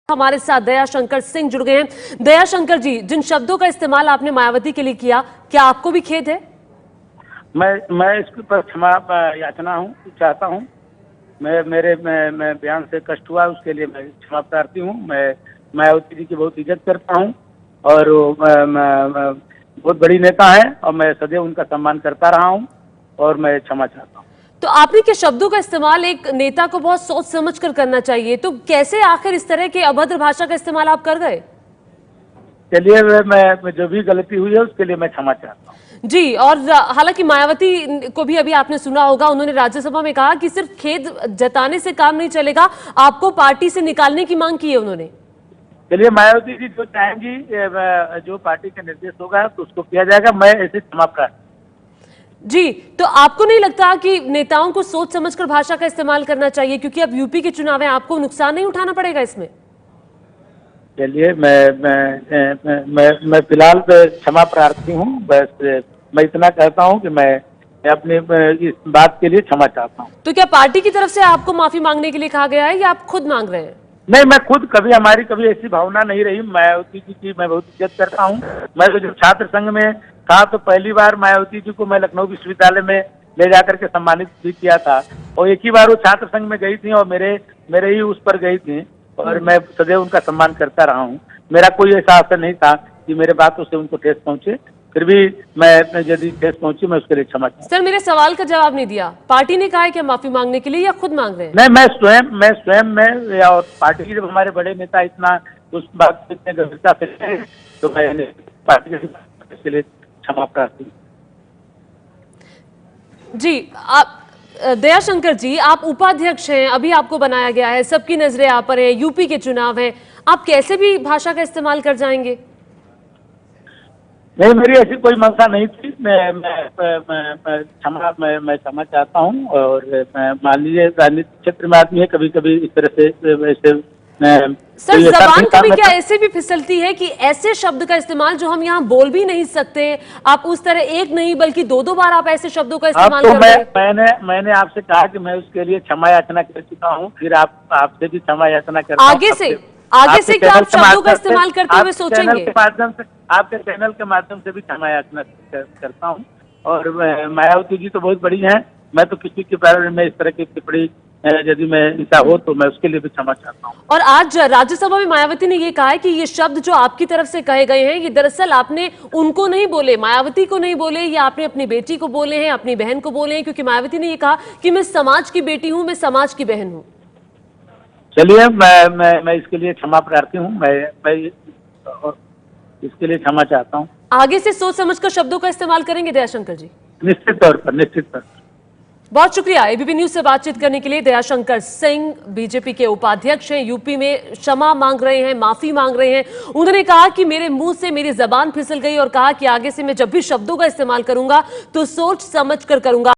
हमारे साथ दया शंकर सिंह जुड़ गए हैं। दया शंकर जी, जिन शब्दों का इस्तेमाल आपने मायावती के लिए किया, क्या आपको भी खेद है? मैं इसके ऊपर क्षमा याचना चाहता हूँ। मैं बयान से कष्ट हुआ, उसके लिए मैं क्षमा प्रार्थी हूँ। मैं मायावती जी की बहुत इज्जत करता हूँ और वो बहुत बड़ी नेता है और मैं सदैव उनका सम्मान करता रहा हूँ और मैं क्षमा चाहता हूँ। तो आपने के शब्दों का इस्तेमाल एक नेता को बहुत सोच समझ कर करना चाहिए, तो कैसे आखिर इस तरह के अभद्र भाषा का इस्तेमाल आप कर गए? चलिए, मैं जो भी गलती हुई है उसके लिए मैं क्षमा चाहता हूँ जी। और हालांकि मायावती को भी अभी आपने सुना होगा, उन्होंने राज्यसभा में कहा कि सिर्फ खेद जताने से काम नहीं चलेगा, आपको पार्टी से निकालने की मांग की है उन्होंने। चलिए, मायावती जी जो चाहेंगी, जो पार्टी का निर्देश होगा तो उसको किया जाएगा। मैं ऐसे क्षमा प्रार्थी। जी, तो आपको नहीं लगता कि नेताओं को सोच समझकर भाषा का इस्तेमाल करना चाहिए, क्योंकि अब यूपी के चुनाव है, आपको नुकसान नहीं उठाना पड़ेगा इसमें? चलिए, मैं फिलहाल क्षमा प्रार्थी हूँ। बस मैं इतना कहता हूँ कि मैं अपने इस बात के लिए क्षमा चाहता हूँ। तो क्या पार्टी की तरफ से आपको माफी मांगने के लिए कहा गया है या आप खुद मांग रहे हैं? नहीं, मैं खुद हमारी कभी ऐसी भावना नहीं रही। मायावती जी की मैं बहुत इज्जत करता हूँ। मैं तो जब छात्र संघ में था तो पहली बार मायावती जी को मैं लखनऊ विश्वविद्यालय में ले जाकर के सम्मानित भी किया था और एक ही बार वो छात्र संघ में गई थी और मेरे ही उस पर गई थी और मैं सदैव उनका सम्मान करता रहा हूँ। मेरा कोई ऐसा अवसर नहीं था कि मेरे बातों से उनको ठेस पहुंचे, फिर भी मैं यदि ठेस पहुंची मैं उसके लिए क्षमा चाहता हूं। सर, मेरे सवाल का जवाब नहीं दिया। पार्टी ने कहा है कि माफी मांगने के लिए या खुद मांग रहे हैं? नहीं, मैं स्वयं में और पार्टी के जब हमारे बड़े नेता इतना उस बात को इतने गंभीरता से लें, तो मैं पार्टी के लिए क्षमा प्रार्थी। जी, आप दया शंकर जी, आप उपाध्यक्ष हैं, अभी आपको बनाया गया है, सबकी नजरें आप पर है, यूपी के चुनाव हैं, आप कैसे भी भाषा का इस्तेमाल कर जाएंगे? नहीं, मेरी ऐसी कोई मंशा नहीं थी। मैं क्षमा चाहता हूँ और मान लीजिए राजनीतिक क्षेत्र में आदमी है, कभी कभी इस तरह से वैसे सर, जबान कभी क्या ऐसे भी फिसलती है कि ऐसे शब्द का इस्तेमाल जो हम यहाँ बोल भी नहीं सकते, आप उस तरह एक नहीं बल्कि दो बार आप ऐसे शब्दों का इस्तेमाल कर रहे हैं। मैंने आपसे कहा कि मैं उसके लिए क्षमा याचना कर चुका हूँ, फिर आपसे भी क्षमा याचना करता हूँ। आगे से क्या आप शब्दों का इस्तेमाल करते हुए सोचेंगे? आपके चैनल के माध्यम से भी क्षमा याचना करता हूँ। और मायावती जी तो बहुत बड़ी हैं, मैं तो किसी के बारे में इस तरह की टिप्पणी यदि मैं ऐसा हो तो मैं उसके लिए भी क्षमा चाहता हूँ। और आज राज्यसभा में मायावती ने ये कहा है कि ये शब्द जो आपकी तरफ से कहे गए हैं, ये दरअसल आपने उनको नहीं बोले, मायावती को नहीं बोले, ये आपने अपनी बेटी को बोले हैं, अपनी बहन को बोले हैं, क्योंकि मायावती ने ये कहा कि मैं समाज की बेटी हूँ, मैं समाज की बहन हूँ। चलिए, मैं इसके लिए क्षमा प्रार्थी हूँ। मैं इसके लिए क्षमा चाहता हूँ। आगे से सोच समझकर शब्दों का इस्तेमाल करेंगे दयाशंकर जी? निश्चित तौर पर। बहुत शुक्रिया एबीपी न्यूज से बातचीत करने के लिए। दयाशंकर सिंह बीजेपी के उपाध्यक्ष हैं, यूपी में क्षमा मांग रहे हैं, माफी मांग रहे हैं। उन्होंने कहा कि मेरे मुंह से मेरी जबान फिसल गई और कहा कि आगे से मैं जब भी शब्दों का इस्तेमाल करूंगा तो सोच समझ कर करूंगा।